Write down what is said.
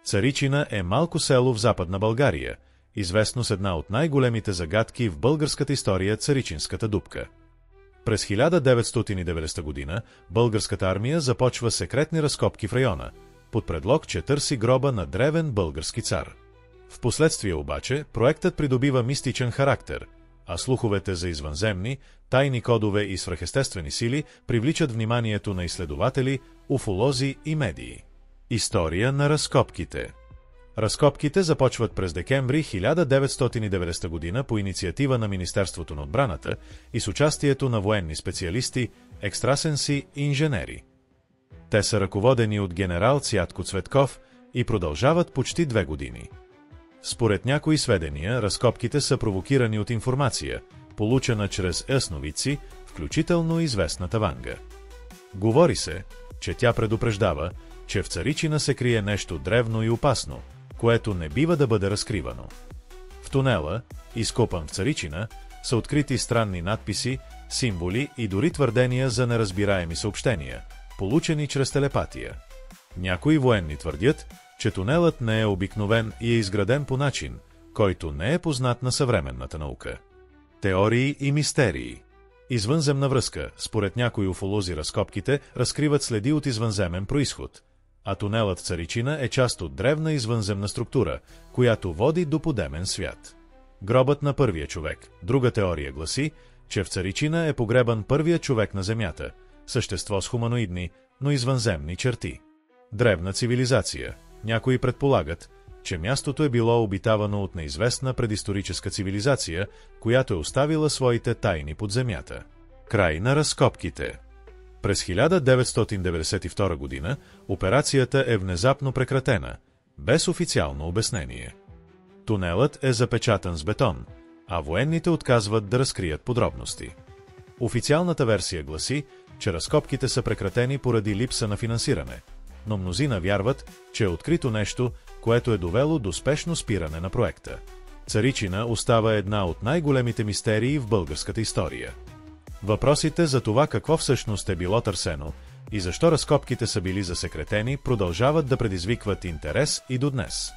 Царичина е малко село в Западна България, известно с една от най-големите загадки в българската история – Царичинската дупка. През 1990 година българската армия започва секретни разкопки в района, под предлог, че търси гроба на древен български цар. Впоследствие обаче проектът придобива мистичен характер, а слуховете за извънземни, тайни кодове и свръхестествени сили привличат вниманието на изследователи, уфолози и медии. История на разкопките. Разкопките започват през декември 1990 година по инициатива на Министерството на отбраната и с участието на военни специалисти, екстрасенси и инженери. Те са ръководени от генерал Цятко Цветков и продължават почти 2 години. Според някои сведения, разкопките са провокирани от информация, получена чрез ясновидци, включително известната Ванга. Говори се, че тя предупреждава, че в Царичина се крие нещо древно и опасно, което не бива да бъде разкривано. В тунела, изкопан в Царичина, са открити странни надписи, символи и дори твърдения за неразбираеми съобщения, получени чрез телепатия. Някои военни твърдят, че тунелът не е обикновен и е изграден по начин, който не е познат на съвременната наука. Теории и мистерии. Извънземна връзка. Според някои уфолози разкопките разкриват следи от извънземен произход, а тунелът в Царичина е част от древна извънземна структура, която води до подемен свят. Гробът на първия човек. Друга теория гласи, че в Царичина е погребан първият човек на Земята, същество с хуманоидни, но извънземни черти. Древна цивилизация. Някои предполагат, че мястото е било обитавано от неизвестна предисторическа цивилизация, която е оставила своите тайни под земята. Край на разкопките. През 1992 година операцията е внезапно прекратена, без официално обяснение. Тунелът е запечатан с бетон, а военните отказват да разкрият подробности. Официалната версия гласи, че разкопките са прекратени поради липса на финансиране, но мнозина вярват, че е открито нещо, което е довело до спешно спиране на проекта. Царичина остава една от най-големите мистерии в българската история. Въпросите за това какво всъщност е било търсено и защо разкопките са били засекретени продължават да предизвикват интерес и до днес.